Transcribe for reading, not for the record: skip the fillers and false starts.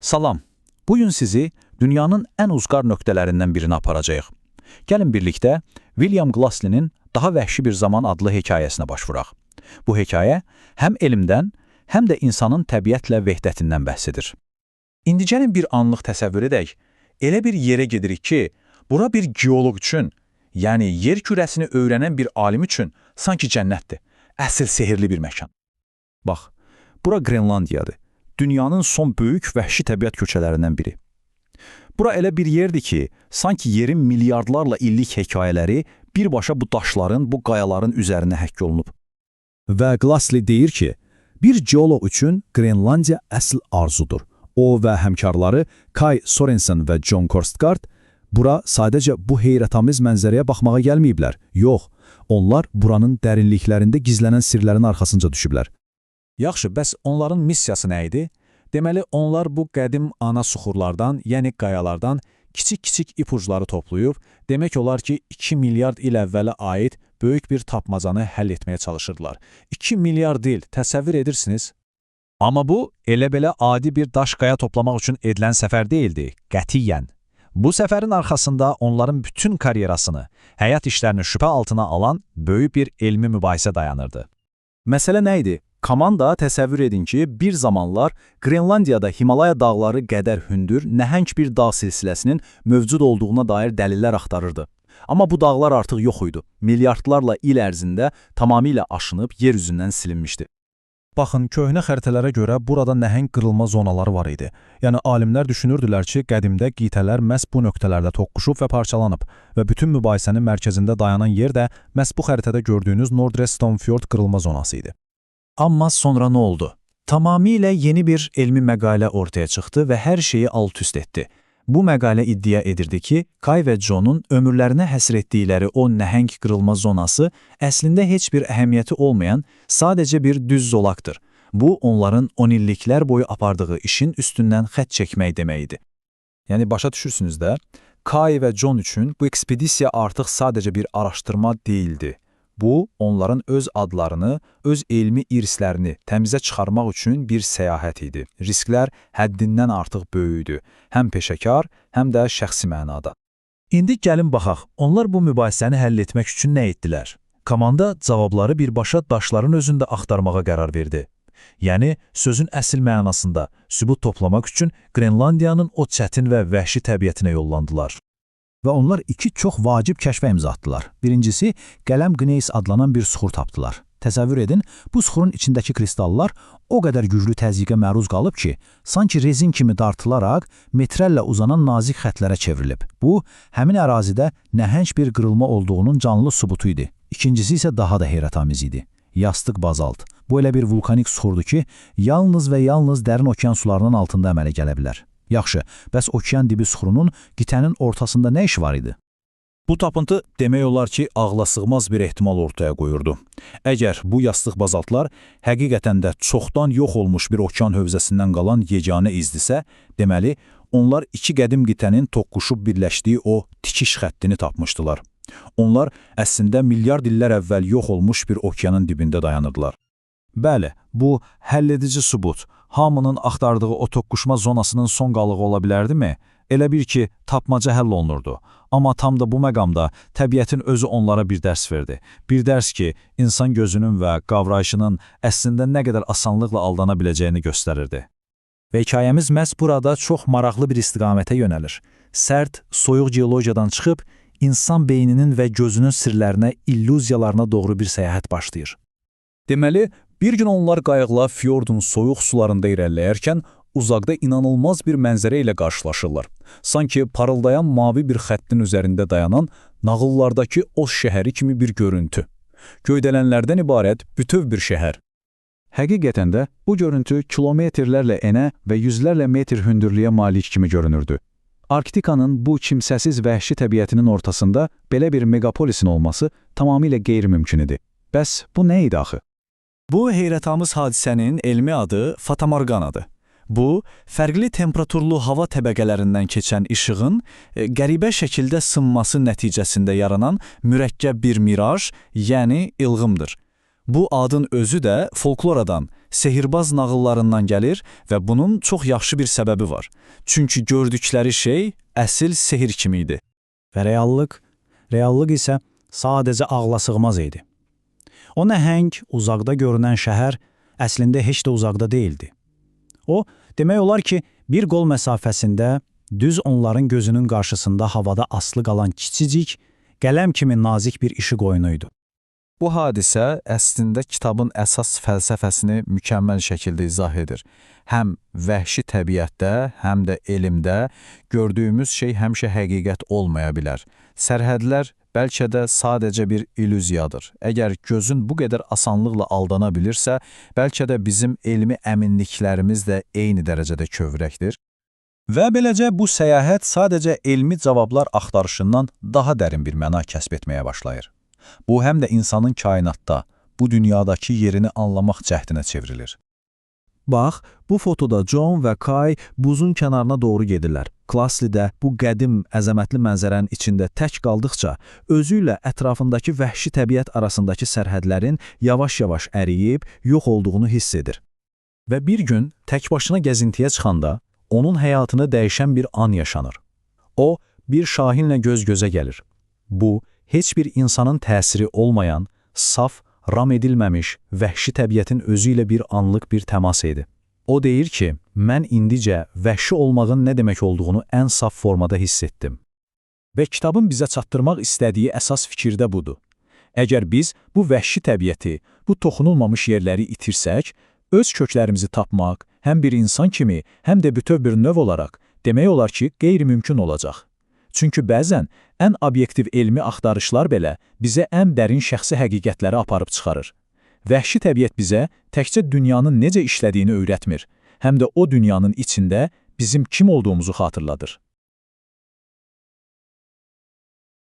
Salam. Bugün sizi dünyanın ən uzqar nöqtələrindən birinə aparacağıq. Gəlin birlikdə William Glassley'nin Daha Vəhşi Bir Zaman adlı hekayəsinə başvuraq. Bu hekayə həm elmdən, həm də insanın təbiətlə vəhdətindən bəhs edir. İndi gəlin bir anlıq təsəvvür edək. Elə bir yerə gedirik ki, bura bir geoloq üçün, yəni yer kürəsini öyrənən bir alim üçün sanki cənnətdir. Əsl sehirli bir məkan. Bax, bura Qrenlandiyadır. Dünyanın son böyük vəhşi təbiət köçələrindən biri. Bura elə bir yerdir ki, sanki yerin milyardlarla illik hekayələri birbaşa bu daşların, bu qayaların üzərinə həkk olunub. Və Glassley deyir ki, bir geoloq üçün Qrenlandiya əsl arzudur. O və həmkarları Kai Sorensen və John Korstgaard bura sadəcə bu heyrətamiz mənzərəyə baxmağa gəlməyiblər. Yox, onlar buranın dərinliklərində gizlənən sirlərin arxasınca düşüblər. Yaxşı, bəs onların missiyası nə idi? Deməli, onlar bu qədim ana suxurlardan, yəni qayalardan kiçik-kiçik ipucları toplayıb, demək olar ki, 2 milyard il əvvələ aid böyük bir tapmacanı həll etməyə çalışırdılar. 2 milyard il, təsəvvür edirsiniz? Amma bu, elə-belə adi bir daş qaya toplamaq üçün edilən səfər deyildi, qətiyyən. Bu səfərin arxasında onların bütün karyerasını, həyat işlərini şübhə altına alan böyük bir elmi mübahisə dayanırdı. Məsələ nə idi? Komanda təsəvvür edin ki, bir zamanlar Qrenlandiyada Himalaya dağları qədər hündür, nəhəng bir dağ silsiləsinin mövcud olduğuna dair dəlillər axtarırdı. Amma bu dağlar artıq yox idi. Milyardlarla il ərzində tamamilə aşınıb yer üzündən silinmişdi. Baxın, köhnə xəritələrə görə burada nəhəng qırılma zonaları var idi. Yəni, alimlər düşünürdülər ki, qədimdə qitələr məhz bu nöqtələrdə toqquşub və parçalanıb və bütün mübahisənin mərkəzində dayanan yer də məhz bu xəritədə gördüyünüz Nordre-Stone Fjord qırılma zonası idi. Amma sonra nə oldu? Tamamilə yeni bir elmi məqalə ortaya çıxdı və hər şeyi alt-üst etdi. Bu məqalə iddia edirdi ki, Kai və John'un ömürlərinə həsr etdikləri o nəhəng qırılma zonası əslində heç bir əhəmiyyəti olmayan sadəcə bir düz zolaqdır. Bu, onların 10 illiklər boyu apardığı işin üstündən xətt çəkmək demək idi. Yəni, başa düşürsünüz də, Kai və John üçün bu ekspedisiya artıq sadəcə bir araşdırma deyildi. Bu, onların öz adlarını, öz elmi irslərini təmizə çıxarmaq üçün bir səyahət idi. Risklər həddindən artıq böyük idi, həm peşəkar, həm də şəxsi mənada. İndi gəlin baxaq, onlar bu mübahisəni həll etmək üçün nə etdilər? Komanda cavabları birbaşa daşların özündə axtarmağa qərar verdi. Yəni, sözün əsl mənasında sübut toplamaq üçün Qrenlandiyanın o çətin və vəhşi təbiətinə yollandılar. Və onlar iki çox vacib kəşfə imza atdılar. Birincisi, qələm qneys adlanan bir suxur tapdılar. Təsəvvür edin, bu suxurun içindəki kristallar o qədər güclü təzyiqə məruz qalıb ki, sanki rezin kimi dartılaraq metrəllə uzanan nazik xətlərə çevrilib. Bu, həmin ərazidə nəhəng bir qırılma olduğunun canlı sübutu idi. İkincisi isə daha da heyrətamiz idi. Yastıq bazalt. Bu elə bir vulkanik suxurdur ki, yalnız və yalnız dərin okean sularının altında əmələ gələ bilər. Yaxşı, bəs okean dibi suxurunun qitənin ortasında nə işi var idi? Bu tapıntı demək olar ki, ağlasığmaz bir ehtimal ortaya qoyurdu. Əgər bu yastıq bazaltlar həqiqətən də çoxdan yox olmuş bir okean hövzəsindən qalan yeganə izdisə, deməli, onlar iki qədim qitənin toqquşub birləşdiyi o tikiş xəttini tapmışdılar. Onlar əslində milyard illər əvvəl yox olmuş bir okeanın dibində dayanırdılar. Bəli, bu həlledici sübut, hamının axtardığı o toqquşma zonasının son qalığı ola bilərdimi? Elə bir ki, tapmaca həll olunurdu. Amma tam da bu məqamda təbiətin özü onlara bir dərs verdi. Bir dərs ki, insan gözünün və qavrayışının əslində nə qədər asanlıqla aldana biləcəyini göstərirdi. Və hekayəmiz məhz burada çox maraqlı bir istiqamətə yönəlir. Sərt, soyuq geologiyadan çıxıb, insan beyninin və gözünün sirlərinə, illüziyalarına doğru bir səyahət başlayır. Deməli, bir gün onlar qayıqla fyordun soyuq sularında irəliləyərkən uzaqda inanılmaz bir mənzərə ilə qarşılaşırlar. Sanki parıldayan mavi bir xəttin üzərində dayanan nağıllardakı Oz şəhəri kimi bir görüntü. Göydələnlərdən ibarət bütöv bir şəhər. Həqiqətən də bu görüntü kilometrlərlə enə və yüzlərlə metr hündürlüyə malik kimi görünürdü. Arktikanın bu kimsəsiz vəhşi təbiətinin ortasında belə bir megapolisin olması tamamilə qeyri-mümkün idi. Bəs bu nə idi axı? Bu, heyrətamiz hadisənin elmi adı Fatamorganadır. Bu, fərqli temperaturlu hava təbəqələrindən keçən işığın qəribə şəkildə sınması nəticəsində yaranan mürəkkəb bir miraj, yəni ilğımdır. Bu adın özü də folkloradan, sehirbaz nağıllarından gəlir və bunun çox yaxşı bir səbəbi var. Çünki gördükləri şey əsl sehir kimi idi. Və reallıq isə sadəcə ağla sığmaz idi. O nəhəng, uzaqda görünən şəhər əslində heç də uzaqda değildi. O, demək olar ki, bir qol məsafəsində, düz onların gözünün qarşısında havada asılı qalan kiçicik, qələm kimi nazik bir işıq oyunuydu. Bu hadisə əslində kitabın əsas fəlsəfəsini mükəmməl şəkildə izah edir. Həm vəhşi təbiətdə, həm də elmdə gördüyümüz şey həmişə həqiqət olmaya bilər. Sərhədlər bəlkə də sadəcə bir illüziyadır. Əgər gözün bu qədər asanlıqla aldana bilirsə, bəlkə də bizim elmi əminliklərimiz də eyni dərəcədə kövrəkdir. Və beləcə bu səyahət sadəcə elmi cavablar axtarışından daha dərin bir məna kəsb etməyə başlayır. Bu, həm də insanın kainatda, bu dünyadakı yerini anlamaq cəhdinə çevrilir. Bax, bu fotoda John və Kay buzun kənarına doğru gedirlər. Klasli də bu qədim, əzəmətli mənzərənin içində tək qaldıqca, özü ilə ətrafındakı vəhşi təbiət arasındakı sərhədlərin yavaş-yavaş əriyib, yox olduğunu hiss edir. Və bir gün tək başına gəzintiyə çıxanda, onun həyatını dəyişən bir an yaşanır. O, bir şahinlə göz-gözə gəlir. Bu, heç bir insanın təsiri olmayan, saf, ram edilməmiş, vəhşi təbiətin özü ilə bir anlıq bir təmas idi. O deyir ki, mən indicə vəhşi olmağın nə demək olduğunu ən saf formada hiss etdim. Və kitabın bizə çatdırmaq istədiyi əsas fikir də budur. Əgər biz bu vəhşi təbiəti, bu toxunulmamış yerləri itirsək, öz köklərimizi tapmaq, həm bir insan kimi, həm də bütöv bir növ olaraq, demək olar ki, qeyri-mümkün olacaq. Çünki bəzən ən obyektiv elmi axtarışlar belə bizə ən dərin şəxsi həqiqətləri aparıb çıxarır. Vəhşi təbiət bizə təkcə dünyanın necə işlədiyini öyrətmir, həm də o dünyanın içində bizim kim olduğumuzu xatırladır.